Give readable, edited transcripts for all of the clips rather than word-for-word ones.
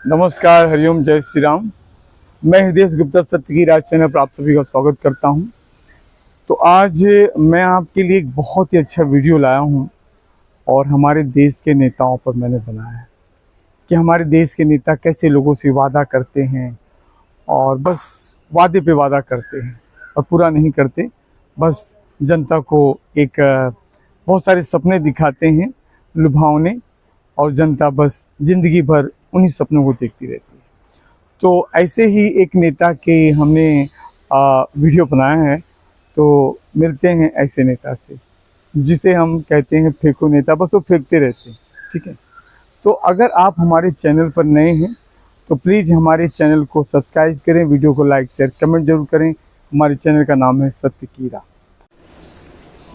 नमस्कार, हरिओम, जय श्री राम। मैं हृदय गुप्ता सत्य की राज चैनल पर आप सभी का स्वागत करता हूं। तो आज मैं आपके लिए एक बहुत ही अच्छा वीडियो लाया हूं और हमारे देश के नेताओं पर मैंने बनाया है कि हमारे देश के नेता कैसे लोगों से वादा करते हैं और बस वादे पे वादा करते हैं और पूरा नहीं करते। बस जनता को एक बहुत सारे सपने दिखाते हैं लुभावने, और जनता बस जिंदगी भर उन्हीं सपनों को देखती रहती है। तो ऐसे ही एक नेता के हमने वीडियो बनाया है। तो मिलते हैं ऐसे नेता से जिसे हम कहते हैं फेंको नेता, बस वो फेंकते रहते हैं। ठीक है, तो अगर आप हमारे चैनल पर नए हैं तो प्लीज़ हमारे चैनल को सब्सक्राइब करें, वीडियो को लाइक शेयर कमेंट जरूर करें। हमारे चैनल का नाम है सत्य की राह।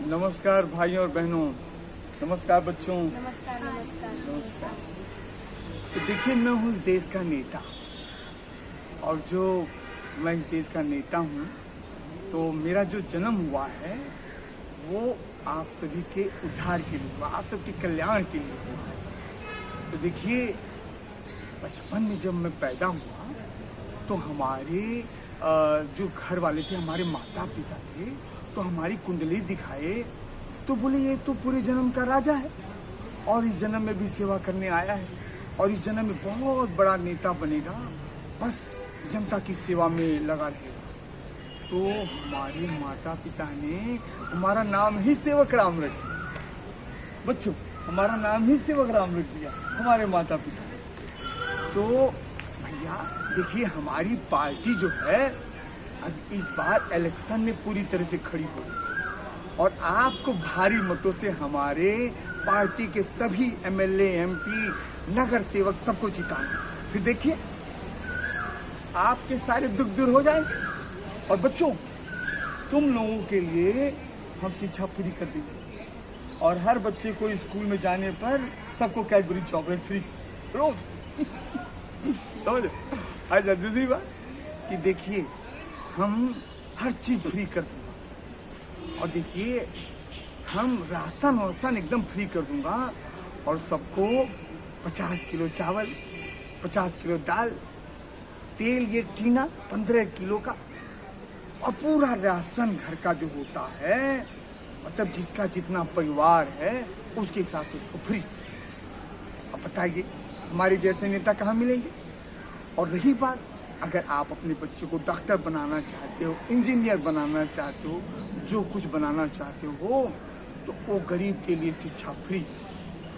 नमस्कार भाइयों और बहनों, नमस्कार बच्चों, नमस्कार नमस्कार नमस्कार। तो देखिए, मैं हूँ इस देश का नेता, और जो मैं इस देश का नेता हूँ तो मेरा जो जन्म हुआ है वो आप सभी के उद्धार के लिए हुआ, आप सबके कल्याण के लिए हुआ है। तो देखिए, बचपन में जब मैं पैदा हुआ तो हमारे जो घर वाले थे, हमारे माता पिता थे, तो हमारी कुंडली दिखाए तो बोले ये तो पूरे जन्म का राजा है और इस जन्म में भी सेवा करने आया है और इस जन्म में बहुत बड़ा नेता बनेगा, बस जनता की सेवा में लगा रहेगा। तो हमारे माता पिता ने हमारा नाम ही सेवक राम रख दिया। बच्चों, हमारा नाम ही सेवक राम रख दिया हमारे माता पिता ने। तो भैया देखिए, हमारी पार्टी जो है इस बार इलेक्शन में पूरी तरह से खड़ी हो रही है और आपको भारी मतों से हमारे पार्टी के सभी एमएलए, एमपी, नगर सेवक सबको जिताना। फिर देखिए, आपके सारे दुख दूर हो जाएंगे। और बच्चों, तुम लोगों के लिए हम शिक्षा फ्री कर देंगे और हर बच्चे को स्कूल में जाने पर सबको कैडबरी चॉकलेट फ्री रोज। समझ? अच्छा, दूसरी बात कि देखिए, हम हर चीज फ्री कर देंगे और देखिए, हम राशन वासन एकदम फ्री कर दूंगा और सबको 50 किलो चावल, 50 किलो दाल, तेल, ये टीना 15 किलो का, और पूरा राशन घर का जो होता है, मतलब जिसका जितना परिवार है उसके हिसाब से उसको फ्री। अब बताइए, हमारे जैसे नेता कहाँ मिलेंगे? और रही बात, अगर आप अपने बच्चे को डॉक्टर बनाना चाहते हो, इंजीनियर बनाना चाहते हो, जो कुछ बनाना चाहते हो, तो वो गरीब के लिए शिक्षा फ्री,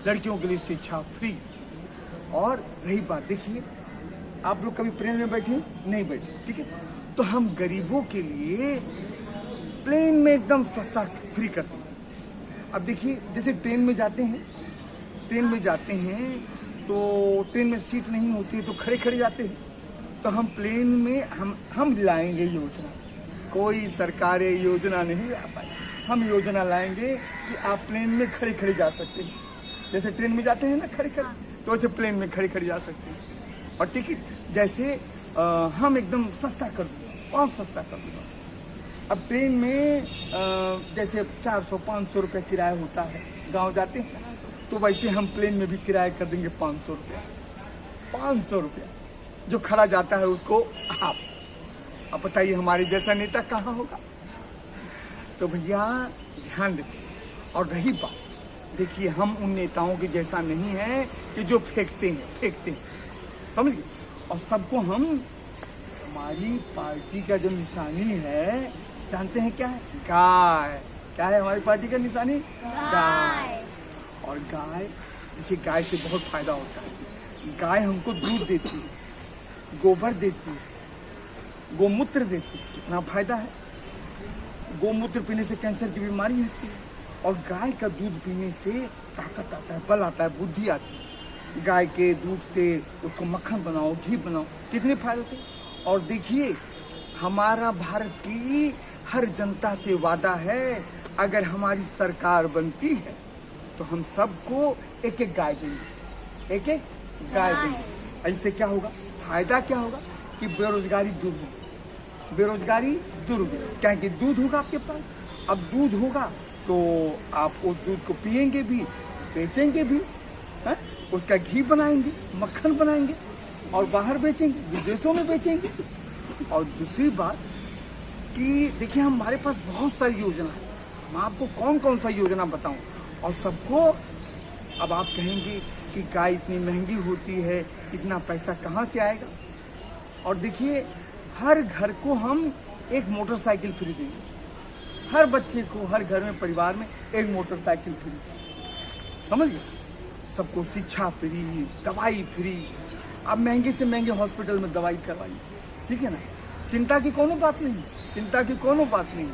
लड़कियों के लिए शिक्षा फ्री। और रही बात, देखिए, आप लोग कभी प्लेन में बैठे नहीं बैठे, ठीक है, तो हम गरीबों के लिए प्लेन में एकदम सस्ता फ्री कर देंगे। अब देखिए, जैसे ट्रेन में जाते हैं तो ट्रेन में सीट नहीं होती है तो खड़े खड़े जाते हैं, तो हम प्लेन में हम लाएंगे योजना। कोई सरकार योजना नहीं आ पाई, हम योजना लाएंगे कि आप प्लेन में खड़े खड़े जा सकते हैं। जैसे ट्रेन में जाते हैं ना खड़े खड़े, तो वैसे प्लेन में खड़े खड़े जा सकते हैं। और टिकट जैसे हम एकदम सस्ता कर दूँगा, बहुत सस्ता कर दूँगा। अब ट्रेन में जैसे 400-500 रुपये किराया होता है, गाँव जाते हैं, तो वैसे हम प्लेन में भी किराया कर देंगे 500 रुपया। 500 रुपया जो खड़ा जाता है उसको आप। अब बताइए, हमारे जैसा नेता कहाँ होगा? तो भैया ध्यान रखिए। और रही बात, देखिए, हम उन नेताओं के जैसा नहीं है कि जो फेंकते हैं, समझ गए? और सबको हम, हमारी पार्टी का जो निशानी है जानते हैं क्या है? गाय। क्या है हमारी पार्टी का निशानी? गाय। और गाय, देखिए, गाय से बहुत फायदा होता है। गाय हमको दूध देती है, गोबर देती है, गोमूत्र देती है, कितना फायदा है। गोमूत्र पीने से कैंसर की बीमारी हटती है और गाय का दूध पीने से ताकत आता है, बल आता है, बुद्धि आती है। गाय के दूध से उसको मक्खन बनाओ, घी बनाओ, कितने फायदे होते हैं। और देखिए, हमारा भारत की हर जनता से वादा है, अगर हमारी सरकार बनती है तो हम सबको एक एक गाय देंगे, एक एक गाय देंगे। ऐसे क्या होगा? फायदा क्या होगा कि बेरोजगारी दूर होगी, बेरोजगारी दूर होगी। क्या कि दूध होगा आपके पास, अब दूध होगा तो आप उस दूध को पिएंगे भी, बेचेंगे भी, है? उसका घी बनाएंगे, मक्खन बनाएंगे, और बाहर बेचेंगे, विदेशों में बेचेंगे। और दूसरी बात कि देखिए हमारे पास बहुत सारी योजना है, मैं आपको कौन कौन सा योजना बताऊं। और सबको अब आप कहेंगे कि गाय इतनी महंगी होती है, इतना पैसा कहाँ से आएगा। और देखिए हर घर को हम एक मोटरसाइकिल फ्री देंगे, हर बच्चे को, हर घर में, परिवार में एक मोटरसाइकिल फ्री, समझिए। सबको शिक्षा फ्री, दवाई फ्री। अब महंगे से महंगे हॉस्पिटल में दवाई करवाइए, ठीक है ना। चिंता की कोनो बात नहीं, चिंता की कोनो बात नहीं।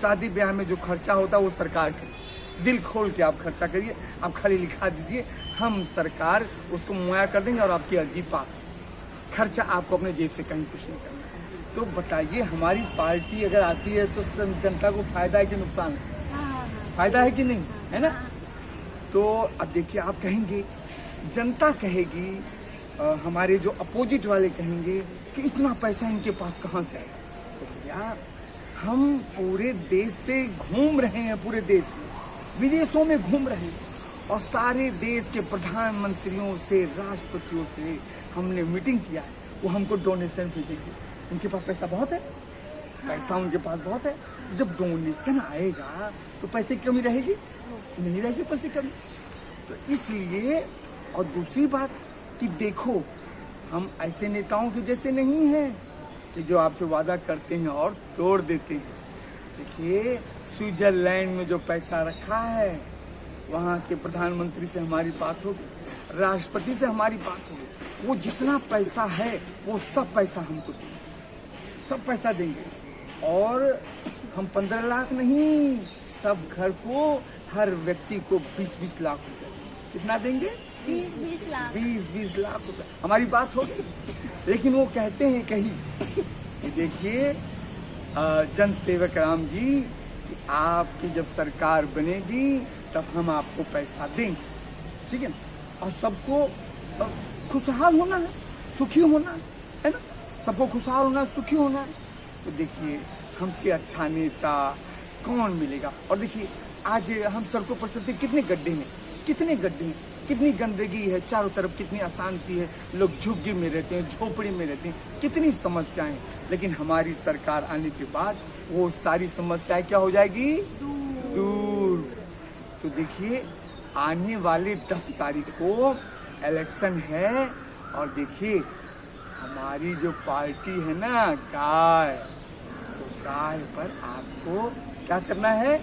शादी ब्याह में जो खर्चा होता है वो सरकार करे, दिल खोल के आप खर्चा करिए। आप खाली लिखा दीजिए, हम सरकार उसको मुहैया कर देंगे और आपकी अर्जी पास। खर्चा आपको अपने जेब से कहीं कुछ नहीं करना। तो बताइए हमारी पार्टी अगर आती है तो जनता को फायदा है कि नुकसान है? फायदा है कि नहीं, है ना। तो अब देखिए आप कहेंगे, जनता कहेगी, हमारे जो अपोजिट वाले कहेंगे कि इतना पैसा इनके पास कहाँ से आएगा। तो भैया हम पूरे देश से घूम रहे हैं, पूरे देश में, विदेशों में घूम रहे हैं, और सारे देश के प्रधानमंत्रियों से, राष्ट्रपतियों से हमने मीटिंग किया है। वो हमको डोनेशन भेजेंगे, उनके पास पैसा बहुत है, पैसा उनके पास बहुत है। जब डोनेशन आएगा तो पैसे की कमी रहेगी नहीं, रहेगी पैसे कमी। तो इसलिए, और दूसरी बात कि देखो हम ऐसे नेताओं के जैसे नहीं हैं कि जो आपसे वादा करते हैं और तोड़ देते हैं। देखिए स्विट्जरलैंड में जो पैसा रखा है, वहाँ के प्रधानमंत्री से हमारी बात होगी, राष्ट्रपति से हमारी बात होगी, वो जितना पैसा है वो सब पैसा हमको देंगे, सब पैसा देंगे। और हम 15 लाख नहीं, सब घर को, हर व्यक्ति को 20-20 लाख रुपए, कितना देंगे? 20-20 लाख, 20-20 लाख रुपए। हमारी बात होगी। लेकिन वो कहते हैं कहीं कि देखिए जन सेवक राम जी, कि आपकी जब सरकार बनेगी तब हम आपको पैसा देंगे, ठीक है। और सबको खुशहाल होना है, सुखी होना है ना, सबको खुशहाल होना, सुखी होना है। तो देखिए हमसे अच्छा नेता कौन मिलेगा। और देखिए आज हम सड़कों पर चलते, कितने गड्ढे हैं, कितने गड्ढे हैं, कितनी गंदगी है चारों तरफ, कितनी अशांति है, लोग झुग्गी में रहते हैं, झोपड़ी में रहते हैं, कितनी समस्याएं। लेकिन हमारी सरकार आने के बाद वो सारी समस्याएं क्या हो जाएगी? दूर। तो देखिए आने वाले 10 तारीख को इलेक्शन है, और देखिए हमारी जो पार्टी है ना, गाय, तो गाय पर आपको क्या करना है?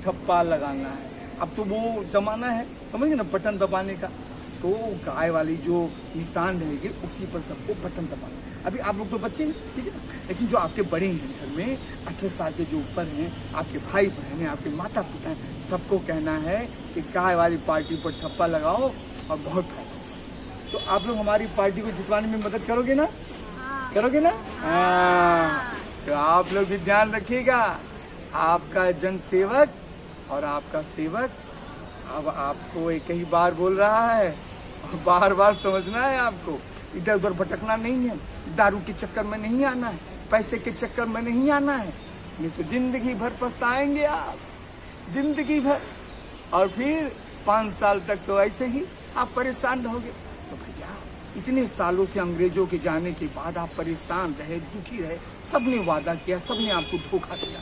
ठप्पा लगाना है। अब तो वो जमाना है, समझिए ना, बटन दबाने का। तो गाय वाली जो निशान रहेगी उसी पर सबको बटन दबाना। अभी आप लोग तो बच्चे हैं, ठीक है, लेकिन जो आपके बड़े हैं घर में, 18 साल के जो ऊपर हैं, आपके भाई बहन हैं, आपके माता पिता हैं, सबको कहना है कि गाय वाली पार्टी पर ठप्पा लगाओ और बहुत फायदा। तो आप लोग हमारी पार्टी को जितवाने में मदद करोगे ना? करोगे ना? तो आप लोग भी ध्यान रखिएगा, आपका जन सेवक और आपका सेवक अब आपको एक ही बार बोल रहा है, और बार बार समझना है आपको। इधर उधर भटकना नहीं है, दारू के चक्कर में नहीं आना है, पैसे के चक्कर में नहीं आना है, नहीं तो जिंदगी भर पछताएंगे आप, जिंदगी भर। और फिर 5 साल तक तो ऐसे ही आप परेशान रहोगे। तो भैया इतने सालों से अंग्रेजों के जाने के बाद आप परेशान रहे, दुखी रहे, सबने वादा किया, सबने आपको धोखा दिया।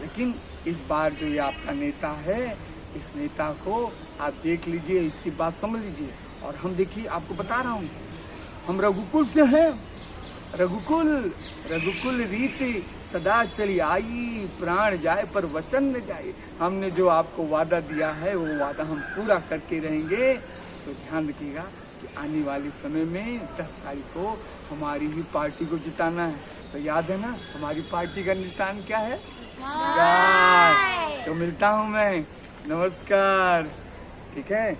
लेकिन इस बार जो ये आपका नेता है, इस नेता को आप देख लीजिए, इसकी बात समझ लीजिए। और हम देखिए, आपको बता रहा हूँ, हम रघुकुल से हैं, रघुकुल रीति सदा चली आई, प्राण जाए पर वचन न जाए। हमने जो आपको वादा दिया है वो वादा हम पूरा करके रहेंगे। तो ध्यान रखिएगा कि आने वाले समय में 10 तारीख को हमारी ही पार्टी को जिताना है। तो याद है ना, हमारी पार्टी का निशान क्या है? गाय। तो मिलता हूँ मैं, नमस्कार, ठीक है।